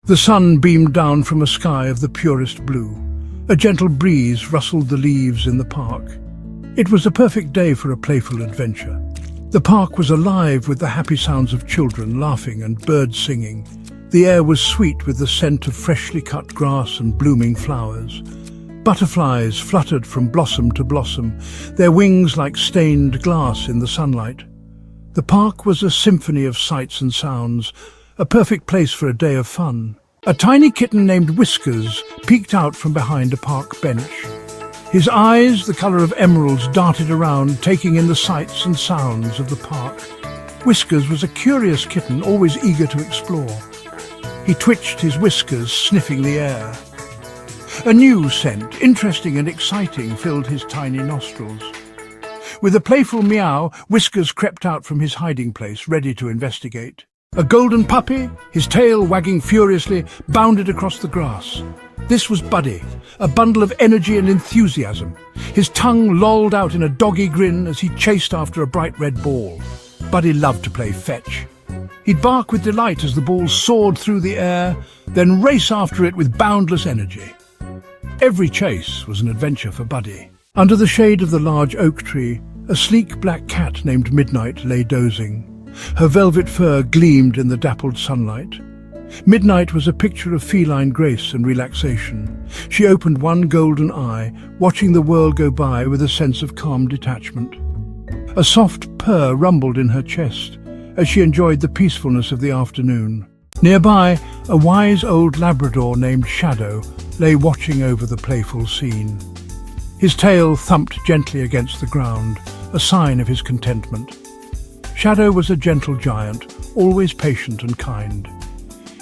The sun beamed down from a sky of the purest blue. A gentle breeze rustled the leaves in the park. It was a perfect day for a playful adventure. The park was alive with the happy sounds of children laughing and birds singing. The air was sweet with the scent of freshly cut grass and blooming flowers. Butterflies fluttered from blossom to blossom, their wings like stained glass in the sunlight. The park was a symphony of sights and sounds, a perfect place for a day of fun. A tiny kitten named Whiskers peeked out from behind a park bench. His eyes, the colour of emeralds, darted around, taking in the sights and sounds of the park. Whiskers was a curious kitten, always eager to explore. He twitched his whiskers, sniffing the air. A new scent, interesting and exciting, filled his tiny nostrils. With a playful meow, Whiskers crept out from his hiding place, ready to investigate. A golden puppy, his tail wagging furiously, bounded across the grass. This was Buddy, a bundle of energy and enthusiasm. His tongue lolled out in a doggy grin as he chased after a bright red ball. Buddy loved to play fetch. He'd bark with delight as the ball soared through the air, then race after it with boundless energy. Every chase was an adventure for Buddy. Under the shade of the large oak tree, a sleek black cat named Midnight lay dozing. Her velvet fur gleamed in the dappled sunlight. Midnight was a picture of feline grace and relaxation. She opened one golden eye, watching the world go by with a sense of calm detachment. A soft purr rumbled in her chest as she enjoyed the peacefulness of the afternoon. Nearby, a wise old Labrador named Shadow lay watching over the playful scene. His tail thumped gently against the ground, a sign of his contentment. Shadow was a gentle giant, always patient and kind.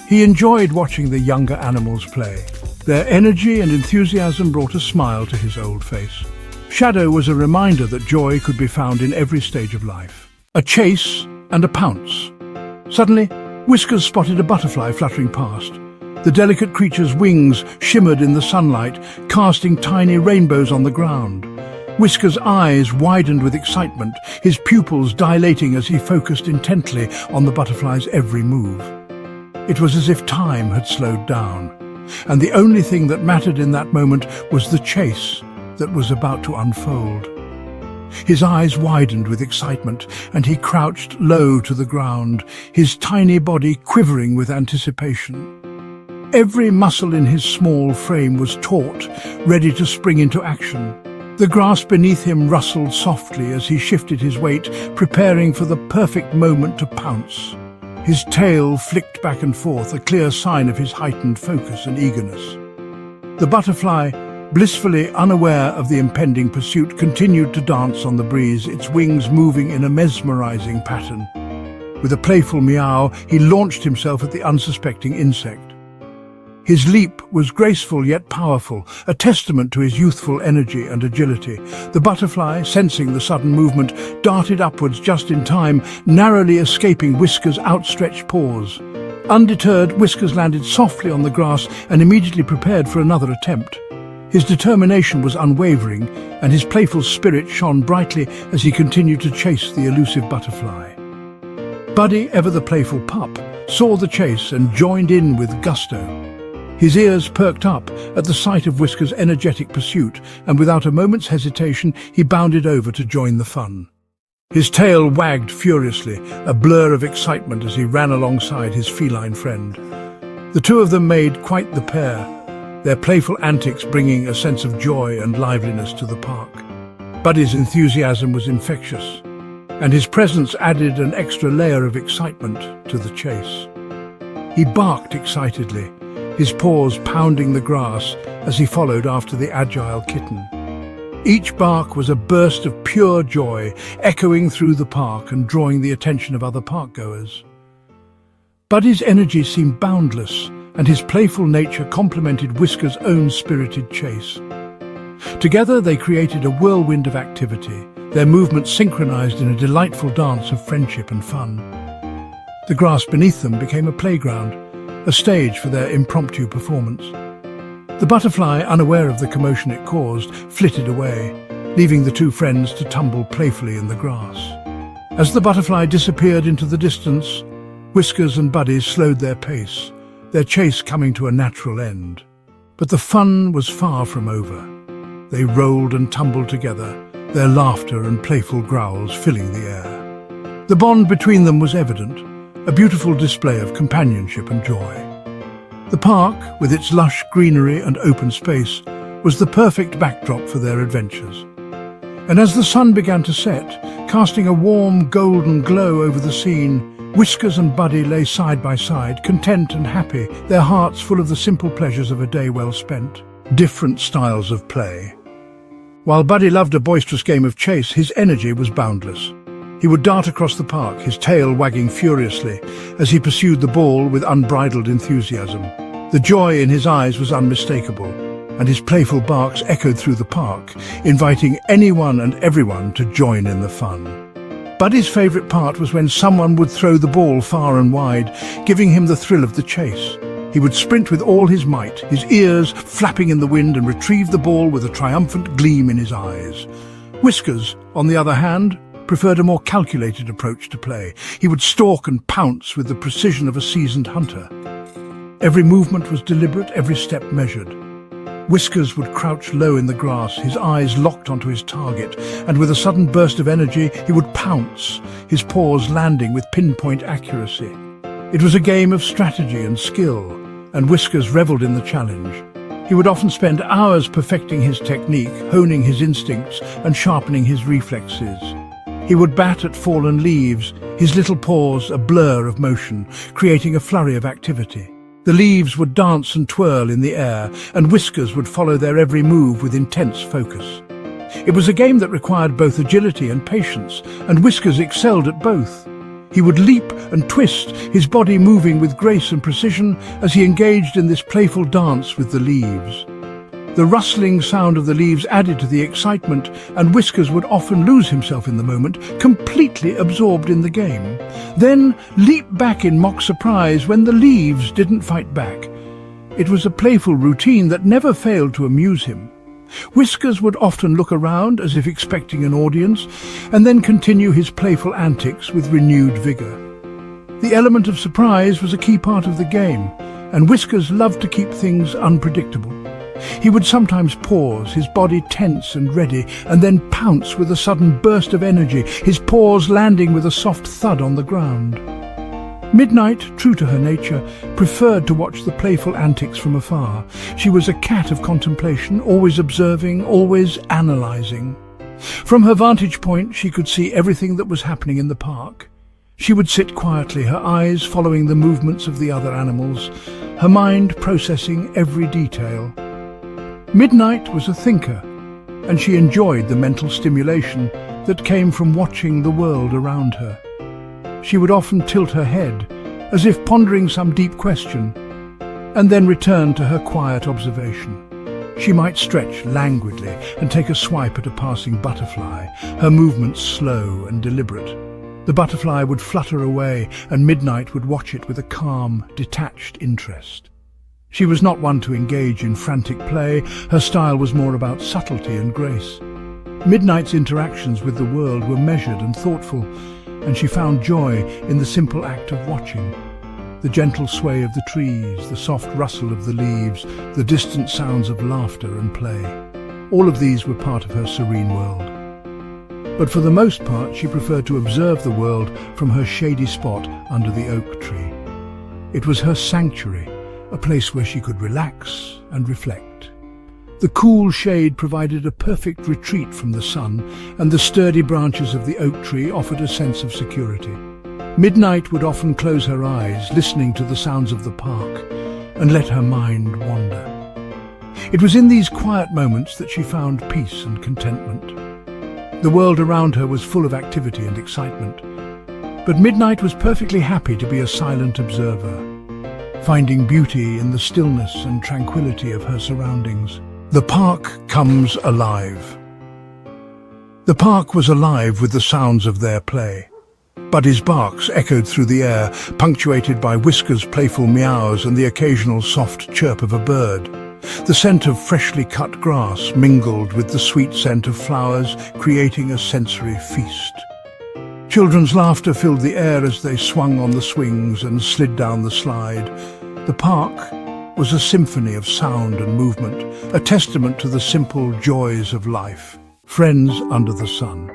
He enjoyed watching the younger animals play. Their energy and enthusiasm brought a smile to his old face. Shadow was a reminder that joy could be found in every stage of life. A chase and a pounce. Suddenly, Whiskers spotted a butterfly fluttering past. The delicate creature's wings shimmered in the sunlight, casting tiny rainbows on the ground. Whiskers' eyes widened with excitement, his pupils dilating as he focused intently on the butterfly's every move. It was as if time had slowed down, and the only thing that mattered in that moment was the chase that was about to unfold. His eyes widened with excitement, and he crouched low to the ground, his tiny body quivering with anticipation. Every muscle in his small frame was taut, ready to spring into action. The grass beneath him rustled softly as he shifted his weight, preparing for the perfect moment to pounce. His tail flicked back and forth, a clear sign of his heightened focus and eagerness. The butterfly, blissfully unaware of the impending pursuit, continued to dance on the breeze, its wings moving in a mesmerizing pattern. With a playful meow, he launched himself at the unsuspecting insect. His leap was graceful yet powerful, a testament to his youthful energy and agility. The butterfly, sensing the sudden movement, darted upwards just in time, narrowly escaping Whiskers' outstretched paws. Undeterred, Whiskers landed softly on the grass and immediately prepared for another attempt. His determination was unwavering, and his playful spirit shone brightly as he continued to chase the elusive butterfly. Buddy, ever the playful pup, saw the chase and joined in with gusto. His ears perked up at the sight of Whiskers' energetic pursuit, and without a moment's hesitation, he bounded over to join the fun. His tail wagged furiously, a blur of excitement as he ran alongside his feline friend. The two of them made quite the pair, their playful antics bringing a sense of joy and liveliness to the park. Buddy's enthusiasm was infectious, and his presence added an extra layer of excitement to the chase. He barked excitedly, his paws pounding the grass as he followed after the agile kitten. Each bark was a burst of pure joy, echoing through the park and drawing the attention of other parkgoers. Buddy's energy seemed boundless, and his playful nature complemented Whiskers' own spirited chase. Together they created a whirlwind of activity, their movements synchronized in a delightful dance of friendship and fun. The grass beneath them became a playground, a stage for their impromptu performance. The butterfly, unaware of the commotion it caused, flitted away, leaving the two friends to tumble playfully in the grass. As the butterfly disappeared into the distance, Whiskers and Buddy slowed their pace, their chase coming to a natural end. But the fun was far from over. They rolled and tumbled together, their laughter and playful growls filling the air. The bond between them was evident, a beautiful display of companionship and joy. The park, with its lush greenery and open space, was the perfect backdrop for their adventures. And as the sun began to set, casting a warm golden glow over the scene, Whiskers and Buddy lay side by side, content and happy, their hearts full of the simple pleasures of a day well spent. Different styles of play. While Buddy loved a boisterous game of chase, his energy was boundless. He would dart across the park, his tail wagging furiously, as he pursued the ball with unbridled enthusiasm. The joy in his eyes was unmistakable, and his playful barks echoed through the park, inviting anyone and everyone to join in the fun. Buddy's favourite part was when someone would throw the ball far and wide, giving him the thrill of the chase. He would sprint with all his might, his ears flapping in the wind, and retrieve the ball with a triumphant gleam in his eyes. Whiskers, on the other hand, preferred a more calculated approach to play. He would stalk and pounce with the precision of a seasoned hunter. Every movement was deliberate, every step measured. Whiskers would crouch low in the grass, his eyes locked onto his target, and with a sudden burst of energy, he would pounce, his paws landing with pinpoint accuracy. It was a game of strategy and skill, and Whiskers revelled in the challenge. He would often spend hours perfecting his technique, honing his instincts, and sharpening his reflexes. He would bat at fallen leaves, his little paws a blur of motion, creating a flurry of activity. The leaves would dance and twirl in the air, and Whiskers would follow their every move with intense focus. It was a game that required both agility and patience, and Whiskers excelled at both. He would leap and twist, his body moving with grace and precision as he engaged in this playful dance with the leaves. The rustling sound of the leaves added to the excitement, and Whiskers would often lose himself in the moment, completely absorbed in the game. Then leap back in mock surprise when the leaves didn't fight back. It was a playful routine that never failed to amuse him. Whiskers would often look around as if expecting an audience, and then continue his playful antics with renewed vigour. The element of surprise was a key part of the game, and Whiskers loved to keep things unpredictable. He would sometimes pause, his body tense and ready, and then pounce with a sudden burst of energy, his paws landing with a soft thud on the ground. Midnight, true to her nature, preferred to watch the playful antics from afar. She was a cat of contemplation, always observing, always analysing. From her vantage point, she could see everything that was happening in the park. She would sit quietly, her eyes following the movements of the other animals, her mind processing every detail. Midnight was a thinker, and she enjoyed the mental stimulation that came from watching the world around her. She would often tilt her head, as if pondering some deep question, and then return to her quiet observation. She might stretch languidly and take a swipe at a passing butterfly, her movements slow and deliberate. The butterfly would flutter away, and Midnight would watch it with a calm, detached interest. She was not one to engage in frantic play. Her style was more about subtlety and grace. Midnight's interactions with the world were measured and thoughtful, and she found joy in the simple act of watching. The gentle sway of the trees, the soft rustle of the leaves, the distant sounds of laughter and play. All of these were part of her serene world. But for the most part, she preferred to observe the world from her shady spot under the oak tree. It was her sanctuary, a place where she could relax and reflect. The cool shade provided a perfect retreat from the sun, and the sturdy branches of the oak tree offered a sense of security. Midnight would often close her eyes, listening to the sounds of the park, and let her mind wander. It was in these quiet moments that she found peace and contentment. The world around her was full of activity and excitement, but Midnight was perfectly happy to be a silent observer, finding beauty in the stillness and tranquility of her surroundings. The park comes alive. The park was alive with the sounds of their play. Buddy's barks echoed through the air, punctuated by Whiskers' playful meows and the occasional soft chirp of a bird. The scent of freshly cut grass mingled with the sweet scent of flowers, creating a sensory feast. Children's laughter filled the air as they swung on the swings and slid down the slide. The park was a symphony of sound and movement, a testament to the simple joys of life. Friends under the sun.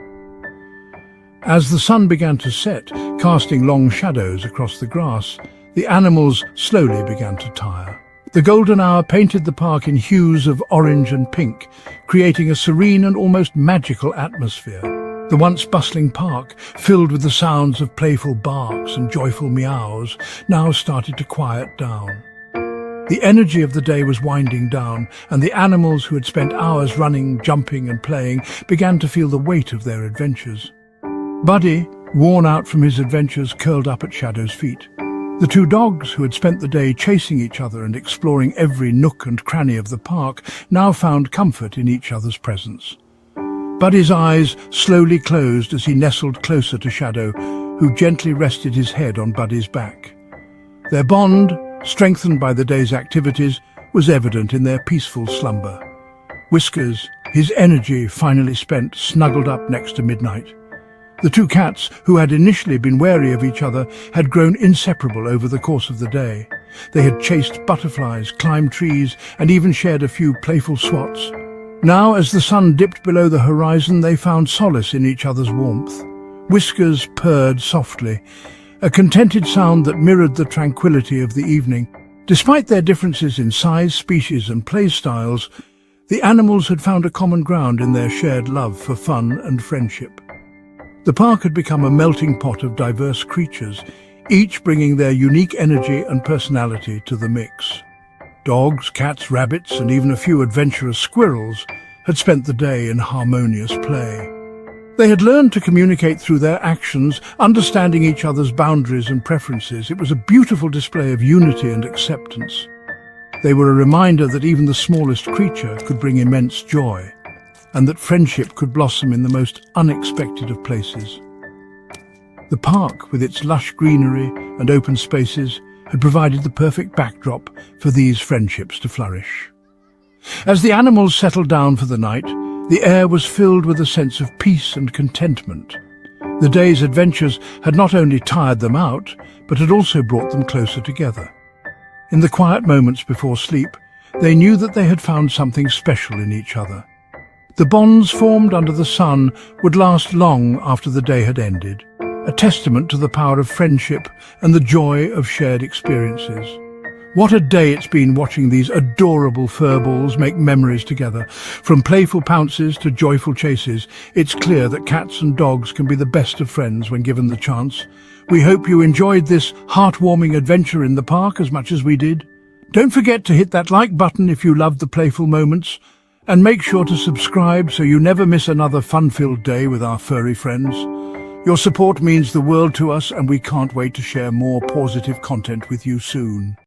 As the sun began to set, casting long shadows across the grass, the animals slowly began to tire. The golden hour painted the park in hues of orange and pink, creating a serene and almost magical atmosphere. The once bustling park, filled with the sounds of playful barks and joyful meows, now started to quiet down. The energy of the day was winding down, and the animals who had spent hours running, jumping and playing began to feel the weight of their adventures. Buddy, worn out from his adventures, curled up at Shadow's feet. The two dogs, who had spent the day chasing each other and exploring every nook and cranny of the park, now found comfort in each other's presence. Buddy's eyes slowly closed as he nestled closer to Shadow, who gently rested his head on Buddy's back. Their bond, strengthened by the day's activities, was evident in their peaceful slumber. Whiskers, his energy finally spent, snuggled up next to Midnight. The two cats, who had initially been wary of each other, had grown inseparable over the course of the day. They had chased butterflies, climbed trees, and even shared a few playful swats. Now, as the sun dipped below the horizon, they found solace in each other's warmth. Whiskers purred softly, a contented sound that mirrored the tranquility of the evening. Despite their differences in size, species and play styles, the animals had found a common ground in their shared love for fun and friendship. The park had become a melting pot of diverse creatures, each bringing their unique energy and personality to the mix. Dogs, cats, rabbits, and even a few adventurous squirrels had spent the day in harmonious play. They had learned to communicate through their actions, understanding each other's boundaries and preferences. It was a beautiful display of unity and acceptance. They were a reminder that even the smallest creature could bring immense joy, and that friendship could blossom in the most unexpected of places. The park, with its lush greenery and open spaces, had provided the perfect backdrop for these friendships to flourish. As the animals settled down for the night, the air was filled with a sense of peace and contentment. The day's adventures had not only tired them out, but had also brought them closer together. In the quiet moments before sleep, they knew that they had found something special in each other. The bonds formed under the sun would last long after the day had ended, a testament to the power of friendship and the joy of shared experiences. What a day it's been watching these adorable furballs make memories together. From playful pounces to joyful chases, it's clear that cats and dogs can be the best of friends when given the chance. We hope you enjoyed this heartwarming adventure in the park as much as we did. Don't forget to hit that like button if you loved the playful moments, and make sure to subscribe so you never miss another fun-filled day with our furry friends. Your support means the world to us, and we can't wait to share more positive content with you soon.